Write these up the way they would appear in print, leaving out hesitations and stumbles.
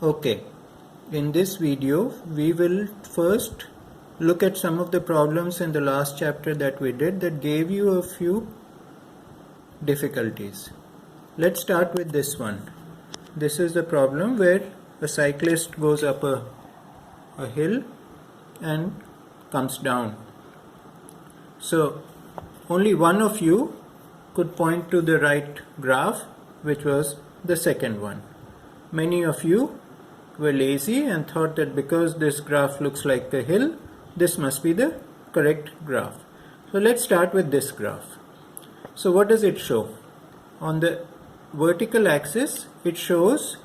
Okay, in this video we will first look at some of the problems in the last chapter that we did that gave you a few difficulties. Let's start with this one. This is the problem where a cyclist goes up a hill and comes down. So only one of you could point to the right graph, which was the second one. Many of you were lazy and thought that because this graph looks like a hill, this must be the correct graph. So let's start with this graph. So what does it show? On the vertical axis, it shows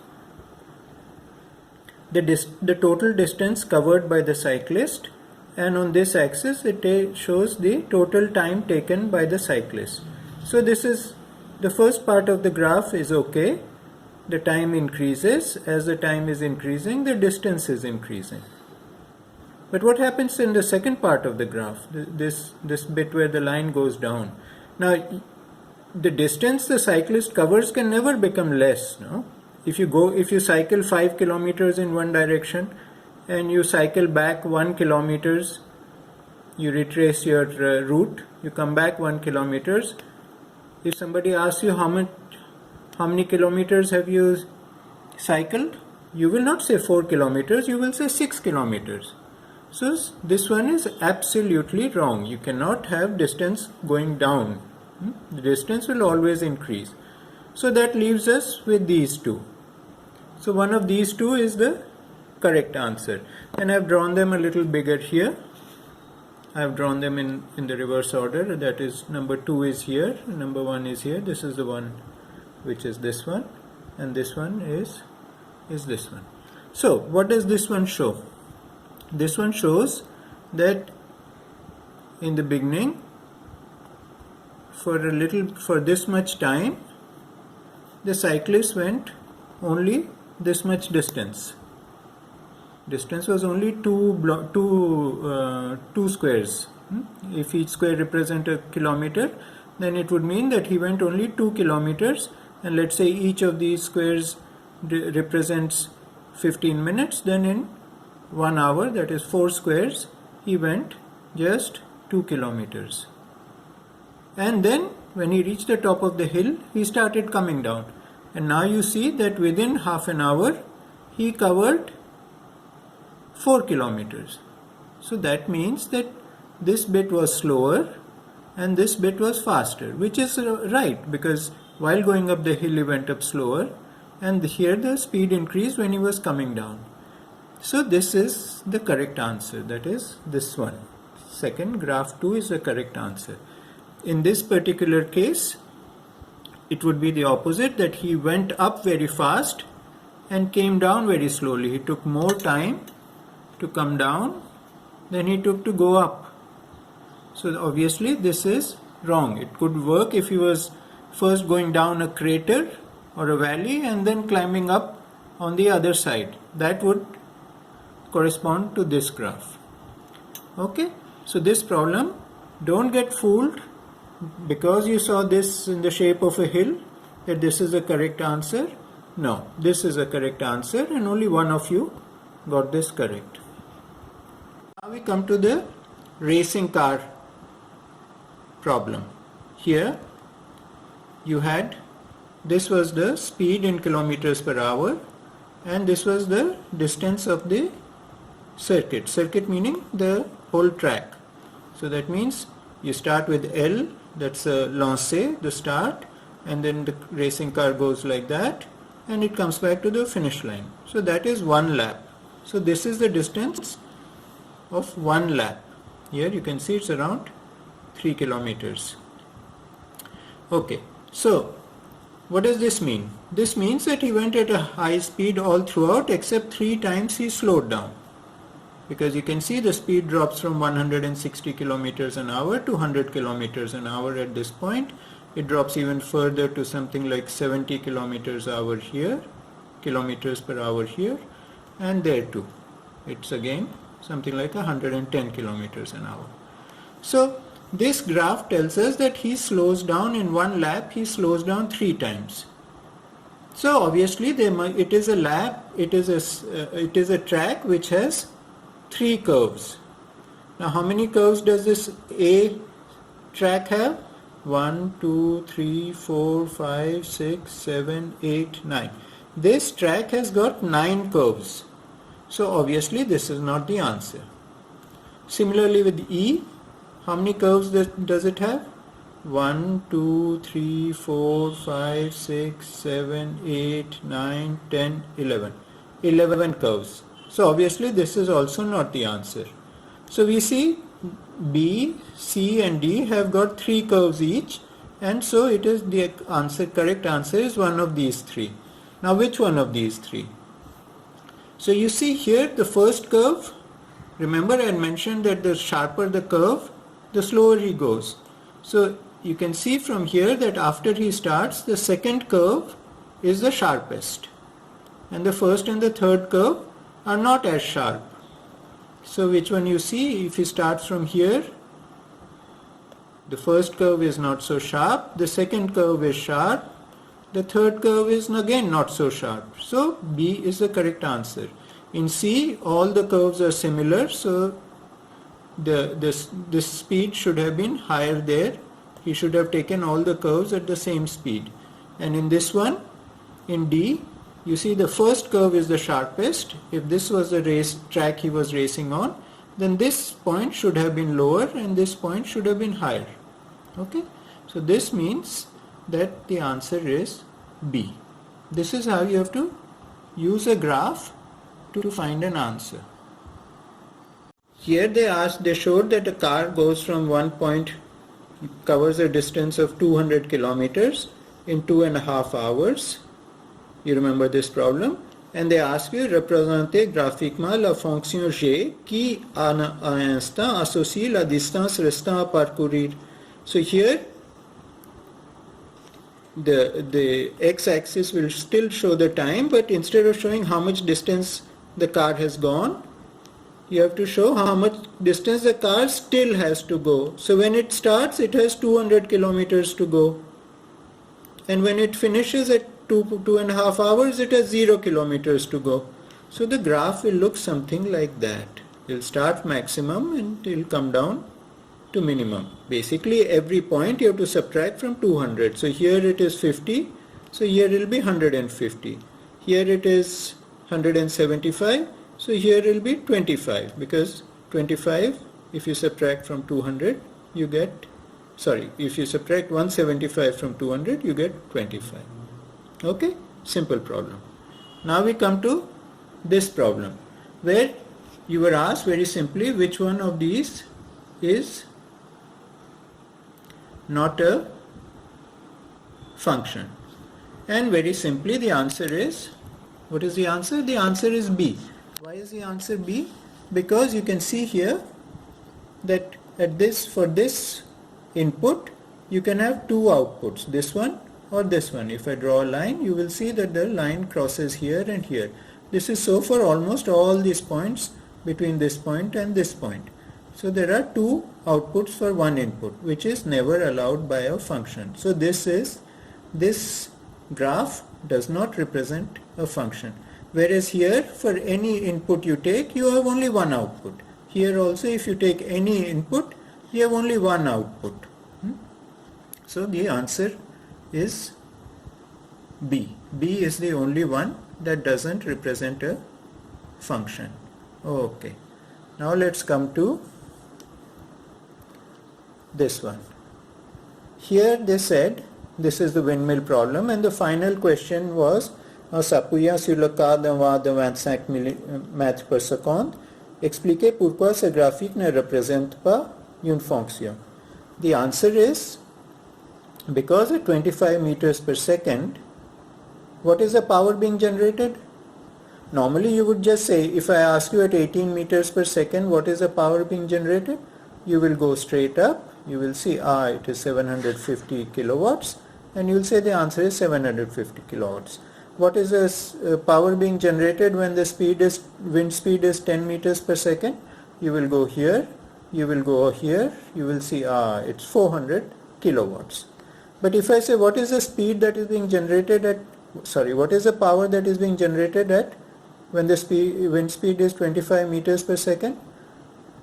the total distance covered by the cyclist, and on this axis it shows the total time taken by the cyclist. So this is the first part of the graph is okay. The time increases. As the time is increasing, the distance is increasing. But what happens in the second part of the graph, this bit where the line goes down? Now, the distance the cyclist covers can never become less. No? If you cycle 5 kilometers in one direction and you cycle back 1 kilometers, you retrace your route, you come back 1 kilometers. If somebody asks you how many kilometers have you cycled, you will not say 4 kilometers, you will say 6 kilometers. So this one is absolutely wrong. You cannot have distance going down. The distance will always increase. So that leaves us with these two. So one of these two is the correct answer. And I have drawn them a little bigger here. I have drawn them in the reverse order. That is, number 2 is here, number 1 is here. This is the one which is this one, and this one is this one. So what does this one show? This one shows that in the beginning, for this much time, the cyclist went only this much distance. Distance was only two squares. If each square represents a kilometer, then it would mean that he went only 2 kilometers. And let's say each of these squares represents 15 minutes, then in 1 hour, that is 4 squares, he went just 2 kilometers. And then when he reached the top of the hill, he started coming down. And now you see that within half an hour, he covered 4 kilometers. So that means that this bit was slower and this bit was faster, which is right, because while going up the hill he went up slower, and here the speed increased when he was coming down. So this is the correct answer, that is this one. Second, graph 2 is the correct answer. In this particular case, it would be the opposite, that he went up very fast and came down very slowly. He took more time to come down than he took to go up. So obviously this is wrong. It could work if he was first going down a crater or a valley and then climbing up on the other side. That would correspond to this graph. Okay, so this problem, don't get fooled because you saw this in the shape of a hill that this is the correct answer. No, this is a correct answer and only one of you got this correct. Now we come to the racing car problem. Here you had, this was the speed in kilometers per hour and this was the distance of the circuit. Circuit meaning the whole track. So that means you start with L, that's a lancé, the start, and then the racing car goes like that and it comes back to the finish line. So that is 1 lap. So this is the distance of 1 lap. Here you can see it's around 3 kilometers. Okay, so what does this mean? This means that he went at a high speed all throughout except 3 times he slowed down. Because you can see the speed drops from 160 kilometers an hour to 100 kilometers an hour at this point. It drops even further to something like 70 kilometers per hour here, and there too. It's again something like 110 kilometers an hour. So this graph tells us that he slows down in 1 lap, he slows down 3 times. So obviously it is a lap, it is a track which has 3 curves. Now how many curves does this A track have? 1, 2, 3, 4, 5, 6, 7, 8, 9. This track has got 9 curves. So obviously this is not the answer. Similarly with E, how many curves does it have? 1, 2, 3, 4, 5, 6, 7, 8, 9, 10, 11. 11 curves. So obviously this is also not the answer. So we see B, C and D have got 3 curves each, and so it is the correct answer is one of these 3. Now which one of these 3? So you see here the first curve, remember I had mentioned that the sharper the curve, the slower he goes. So you can see from here that after he starts, the second curve is the sharpest, and the first and the third curve are not as sharp. So which one you see? If he starts from here, the first curve is not so sharp, the second curve is sharp, the third curve is again not so sharp. So B is the correct answer. In C, all the curves are similar, so this speed should have been higher there. He should have taken all the curves at the same speed. And in this one, in D, you see the first curve is the sharpest. If this was the track he was racing on, then this point should have been lower and this point should have been higher. Okay, so this means that the answer is B. This is how you have to use a graph to find an answer. Here they showed that a car goes from one point, covers a distance of 200 kilometers in 2.5 hours. You remember this problem? And they ask you, représentez graphiquement la fonction g qui à un instant associe la distance restant à parcourir. So here the x-axis will still show the time, but instead of showing how much distance the car has gone, you have to show how much distance the car still has to go. So when it starts, it has 200 kilometers to go, and when it finishes at 2.5 hours, it has 0 kilometers to go. So the graph will look something like that. It will start maximum and it will come down to minimum. Basically every point you have to subtract from 200. So here it is 50, so here it will be 150. Here it is 175, so here it will be 25, because 25, if you subtract from 200, you get, if you subtract 175 from 200, you get 25. Okay, simple problem. Now we come to this problem, where you were asked very simply which one of these is not a function. And very simply the answer is, what is the answer? The answer is B. Why is the answer B? Because you can see here that for this input you can have 2 outputs, this one or this one. If I draw a line, you will see that the line crosses here and here. This is so for almost all these points between this point and this point. So there are 2 outputs for one input, which is never allowed by a function. So this graph does not represent a function. Whereas here, for any input you take, you have only one output. Here also, if you take any input, you have only one output. So the answer is B. B is the only one that doesn't represent a function. Okay. Now let's come to this one. Here they said, this is the windmill problem, and the final question was, en s'appuyant sur le cas d'un vent de 25 mètres par seconde, expliquez pourquoi ce graphique ne représente pas une fonction. The answer is, because at 25 meters per second, what is the power being generated? Normally you would just say, if I ask you at 18 meters per second, what is the power being generated? You will go straight up, you will see, it is 750 kilowatts, and you will say the answer is 750 kilowatts. What is the power being generated when the wind speed is 10 meters per second? You will go here, you will go here, you will see, it's 400 kilowatts. But if I say what is the speed that is being generated at sorry, what is the power that is being generated at when the wind speed is 25 meters per second?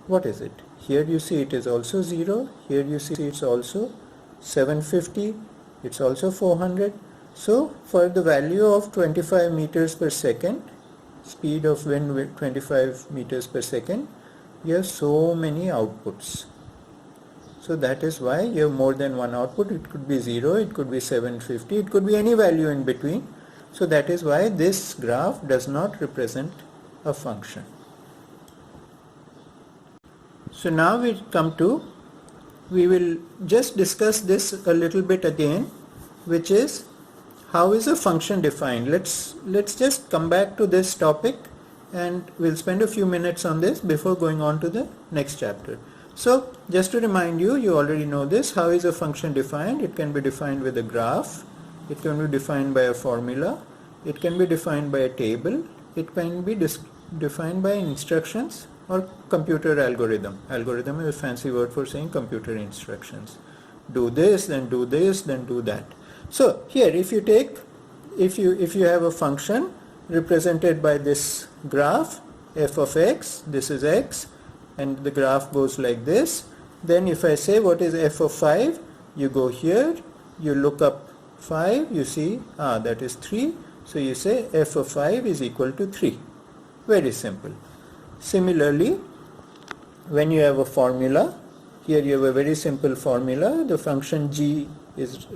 What is it? Here you see it is also 0, here you see it's also 750, it's also 400. So for the value of 25 meters per second, speed of wind with 25 meters per second, you have so many outputs. So that is why you have more than one output. It could be 0, it could be 750, it could be any value in between. So that is why this graph does not represent a function. So now we will just discuss this a little bit again, which is how is a function defined. Let's just come back to this topic and we'll spend a few minutes on this before going on to the next chapter. So just to remind you, you already know this. How is a function defined? It can be defined with a graph, it can be defined by a formula, it can be defined by a table, it can be defined by instructions or computer algorithm. Algorithm is a fancy word for saying computer instructions. Do this, then do this, then do that. So here if you have a function represented by this graph f of x, this is x, and the graph goes like this, then if I say what is f of 5, you go here, you look up 5, you see that is 3, so you say f of 5 is equal to 3. Very simple. Similarly, when you have a formula, here you have a very simple formula. The function g is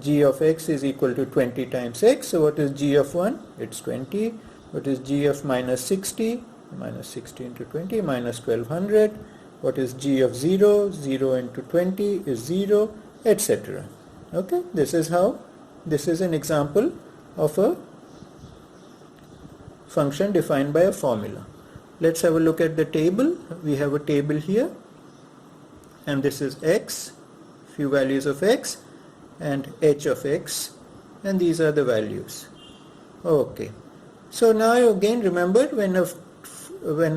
g of x is equal to 20 times x. So what is g of 1? It's 20. What is g of minus 60? Minus 60 into 20 minus 1200. What is g of 0? 0 into 20 is 0, etc. Okay, this is an example of a function defined by a formula. Let's have a look at the table. We have a table here, and this is x, few values of x, and h of x, and these are the values. Okay, so now again remember, when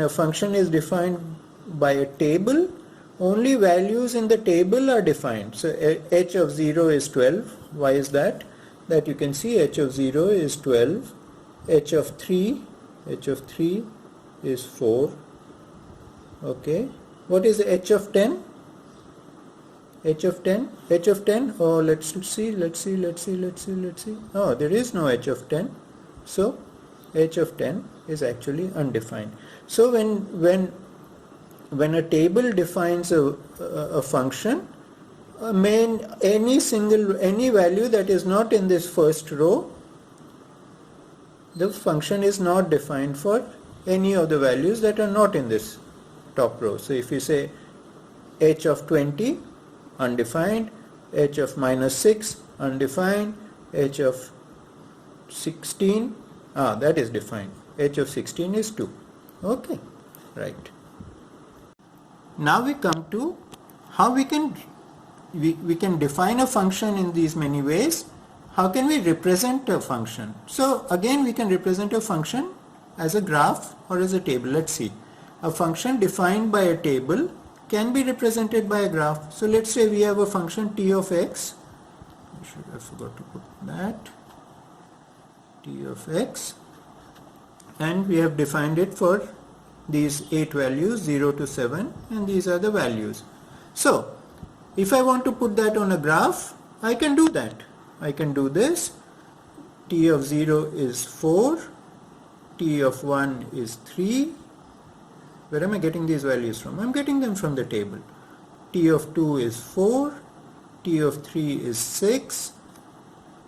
a function is defined by a table, only values in the table are defined. So h of 0 is 12. Why is that? That you can see h of 0 is 12, h of 3 is 4. Okay, what is h of 10? H of 10, oh, let's see. Oh, there is no h of 10. So h of 10 is actually undefined. So when a table defines a function, any value that is not in this first row, the function is not defined for any of the values that are not in this top row. So if you say h of 20, undefined, h of minus 6, undefined, h of 16, that is defined, h of 16 is 2. Okay, right. Now we come to how we can define a function in these many ways. How can we represent a function? So again, we can represent a function as a graph or as a table. Let's see. A function defined by a table can be represented by a graph. So let's say we have a function t of x. I forgot to put that. T of x. And we have defined it for these 8 values, 0 to 7, and these are the values. So if I want to put that on a graph, I can do that. I can do this. T of 0 is 4, T of 1 is 3. Where am I getting these values from? I'm getting them from the table. T of 2 is 4, T of 3 is 6,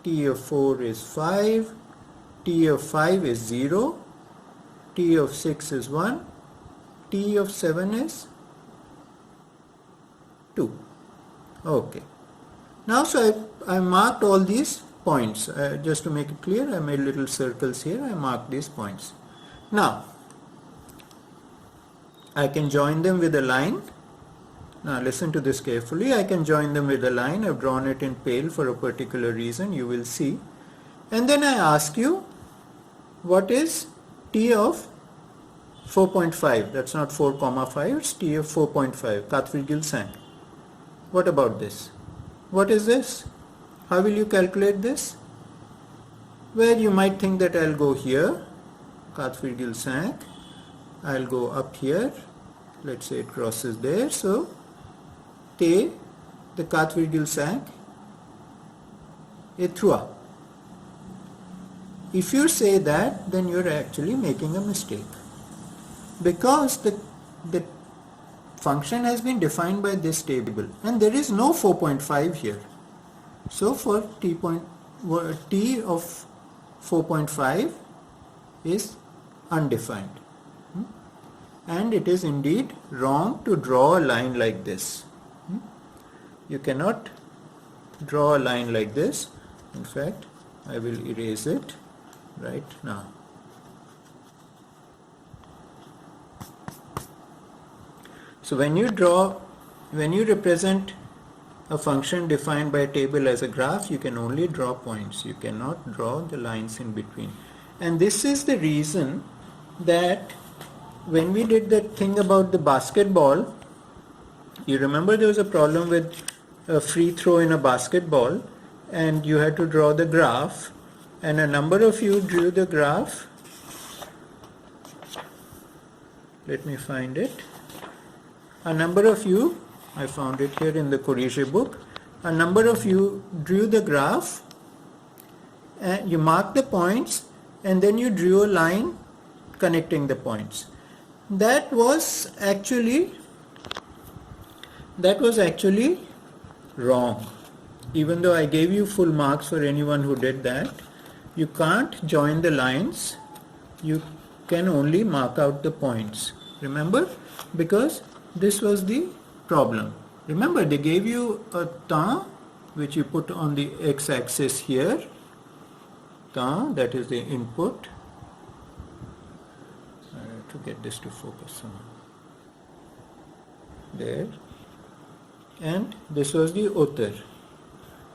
T of 4 is 5, T of 5 is 0, T of 6 is 1, T of 7 is 2. Okay. Now, so I marked all these points. Just to make it clear, I made little circles here. I marked these points. Now, I can join them with a line. Now, listen to this carefully. I can join them with a line. I've drawn it in pale for a particular reason. You will see. And then I ask you, what is T of 4.5? That's not 4 comma 5. It's T of 4.5. 4,5. What about this? What is this? How will you calculate this? where you might think that I'll go here, Kath-Virgil-5, I'll go up here, let's say it crosses there, so T, the Kath-Virgil-5 est 3. If you say that, then you're actually making a mistake, because the function has been defined by this table and there is no 4.5 here. So for t of 4.5 is undefined. And it is indeed wrong to draw a line like this. You cannot draw a line like this. In fact, I will erase it right now. So when you represent a function defined by a table as a graph, you can only draw points. You cannot draw the lines in between. And this is the reason that when we did that thing about the basketball, you remember there was a problem with a free throw in a basketball and you had to draw the graph, and a number of you drew the graph. Let me find it. A number of you, I found it here in the Corrige book, a number of you drew the graph and you marked the points and then you drew a line connecting the points. That was actually wrong. Even though I gave you full marks for anyone who did that, you can't join the lines, you can only mark out the points. Remember? Because this was the problem. Remember, they gave you a temps which you put on the x-axis here, temps, that is the input. I have to get this to focus somehow. There. And this was the uttar.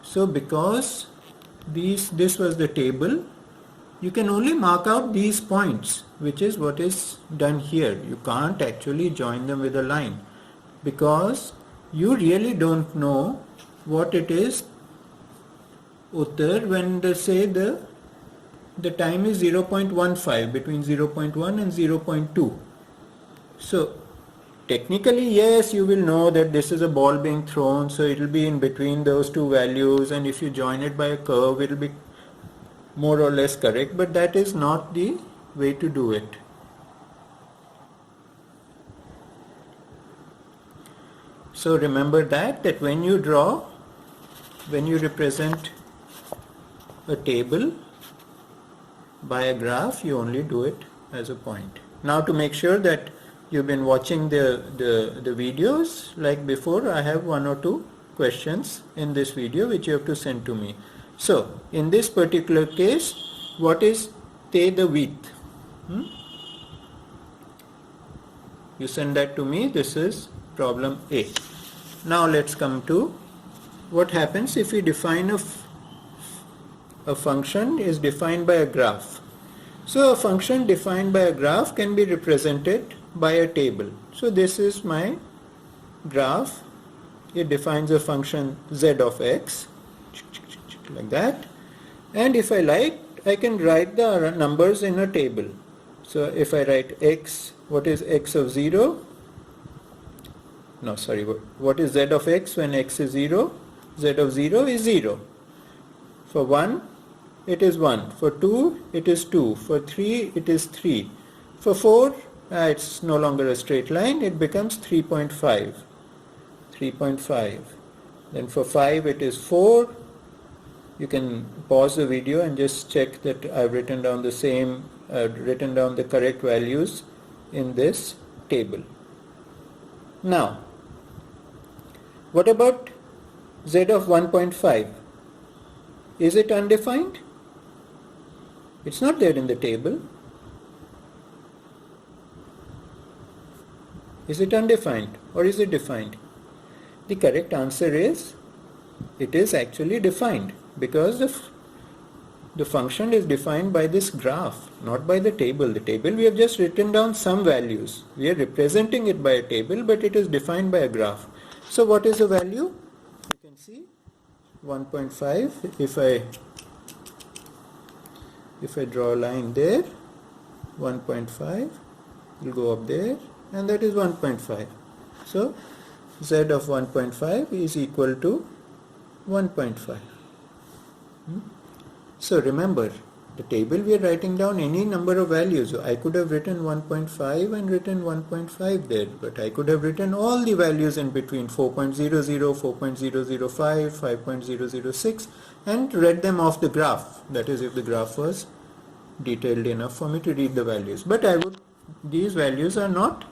So because this was the table, you can only mark out these points, which is what is done here. You can't actually join them with a line because you really don't know what it is uttar when they say the time is 0.15, between 0.1 and 0.2. So technically, yes, you will know that this is a ball being thrown, so it will be in between those two values, and if you join it by a curve, it will be more or less correct, but that is not the way to do it. So remember that when you represent a table by a graph, you only do it as a point. Now, to make sure that you've been watching the videos like before, I have one or two questions in this video which you have to send to me. So, in this particular case, what is the width? You send that to me. This is problem A. Now let's come to what happens if we define a function is defined by a graph. So a function defined by a graph can be represented by a table. So this is my graph. It defines a function z of x like that, and if I like, I can write the numbers in a table. So if I write x, what is x of 0? No, sorry, what is z of x when x is 0? Z of 0 is 0. For 1, it is 1. For 2, it is 2. For 3, it is 3. For 4, it's no longer a straight line, it becomes 3.5. 3.5. Then for 5, it is 4. You can pause the video and just check that I've written down the correct values in this table. Now, what about z of 1.5? Is it undefined? It's not there in the table. Is it undefined or is it defined? The correct answer is it is actually defined, because the function is defined by this graph, not by the table. The table, we have just written down some values. We are representing it by a table, but it is defined by a graph. So what is the value? You can see 1.5. If I if I draw a line there, 1.5 will go up there, and that is 1.5. So z of 1.5 is equal to 1.5. So remember, the table we are writing down any number of values. I could have written 1.5 and written 1.5 there, but I could have written all the values in between, 4.00, 4.005, 5.006, and read them off the graph. That is, if the graph was detailed enough for me to read the values. But these values are not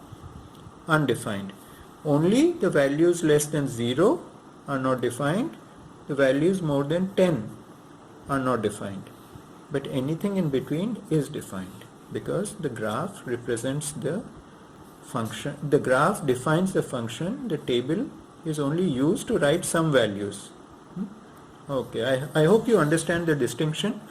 undefined. Only the values less than 0 are not defined. The values more than 10 are not defined. But anything in between is defined, because the graph represents the function. The graph defines the function. The table is only used to write some values. Okay, I hope you understand the distinction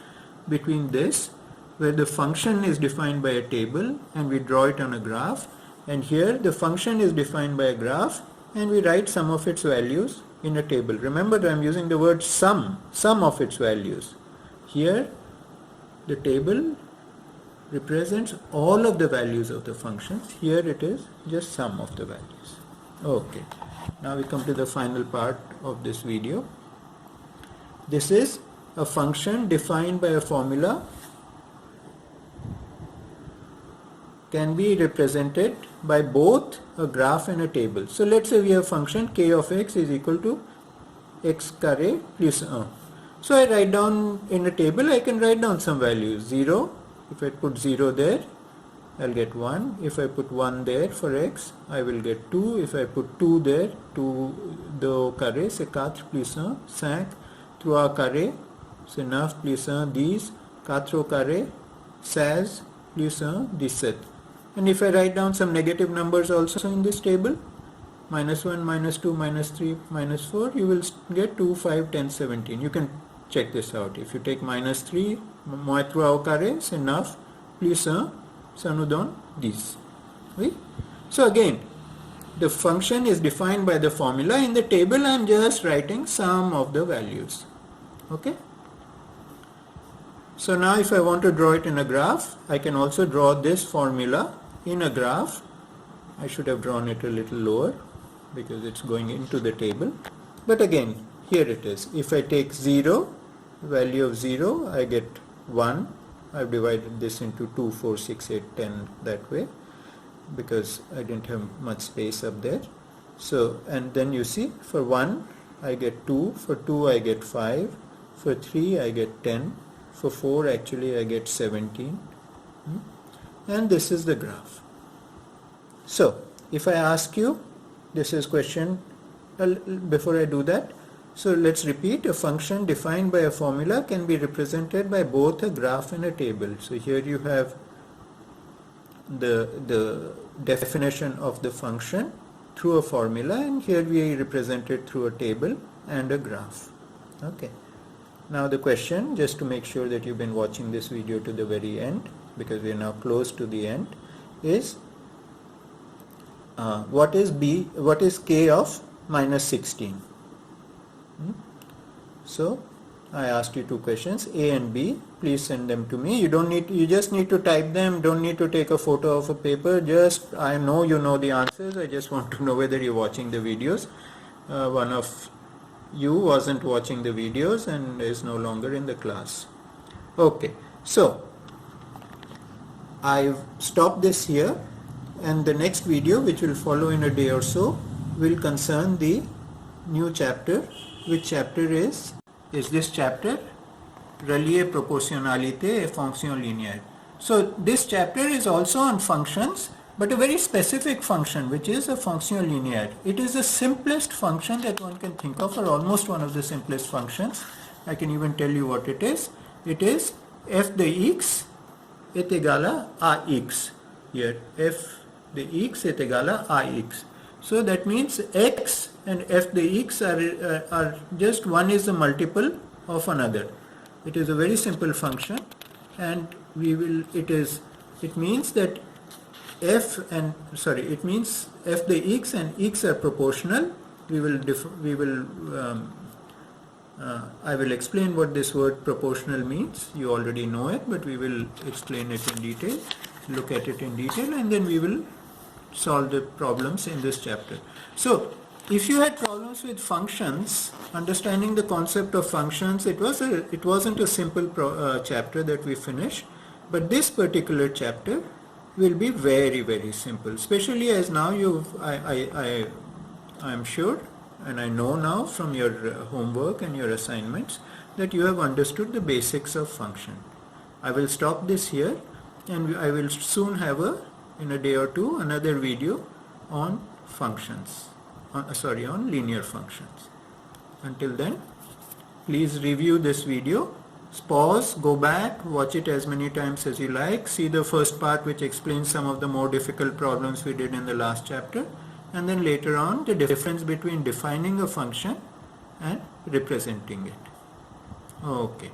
between this, where the function is defined by a table and we draw it on a graph, and here the function is defined by a graph and we write some of its values in a table. Remember, I am using the word sum of its values. Here the table represents all of the values of the functions. Here it is just some of the values. Okay, now we come to the final part of this video. This is a function defined by a formula, can be represented by both a graph and a table. So let's say we have function k of x is equal to x carré plus 1. So I write down in a table, I can write down some values. 0, if I put 0 there, I'll get 1. If I put 1 there for x, I will get 2. If I put 2 there, 2 carré, c'est 4 plus 1, 5, 3 carré, c'est 9 plus 1, 10, 4 au carré, 16 plus 1, 17. And if I write down some negative numbers also in this table, minus 1, minus 2, minus 3, minus 4, you will get 2, 5, 10, 17. You can check this out. If you take minus 3, moins 3 au carré, c'est 9, plus 1, ça nous donne 10. Oui? So again, the function is defined by the formula. In the table, I am just writing some of the values. Okay? So now if I want to draw it in a graph, I can also draw this formula in a graph. I should have drawn it a little lower because it's going into the table. But again, here it is. If I take 0, value of 0, I get 1. I've divided this into 2, 4, 6, 8, 10 that way because I didn't have much space up there. So, and then you see, for 1 I get 2, for 2 I get 5, for 3 I get 10, for 4 actually I get 17, and this is the graph. So if I ask you, this is question, before I do that, so let's repeat. A function defined by a formula can be represented by both a graph and a table. So here you have the definition of the function through a formula, and here we represent it through a table and a graph. Okay. Now the question, just to make sure that you've been watching this video to the very end, because we are now close to the end, is what is k of minus 16? So I asked you two questions, A and B. Please send them to me. You just need to type them. Don't need to take a photo of a paper. Just, I know you know the answers. I just want to know whether you're watching the videos. One of you wasn't watching the videos and is no longer in the class. Okay, so I've stopped this here, and the next video, which will follow in a day or so, will concern the new chapter. Which chapter is this chapter? Relier proportionnalité et fonction linéaire. So this chapter is also on functions, but a very specific function, which is a fonction linéaire. It is the simplest function that one can think of, or almost one of the simplest functions. I can even tell you what it is. It is f de x est égal à ax. Here, f de x est égal à ax. So that means x and f de x are just one is a multiple of another. It is a very simple function, and it means that it means f de x and x are proportional. We will I will explain what this word proportional means. You already know it, but we will explain it in detail, look at it in detail, and then we will solve the problems in this chapter. So if you had problems with functions, understanding the concept of functions, it wasn't a simple chapter that we finished, but this particular chapter will be very, very simple, especially as now I'm sure, and I know now from your homework and your assignments, that you have understood the basics of function. I will stop this here, and I will soon have in a day or two, another video on functions, on linear functions. Until then, please review this video, pause, go back, watch it as many times as you like, see the first part which explains some of the more difficult problems we did in the last chapter, and then later on the difference between defining a function and representing it. Okay.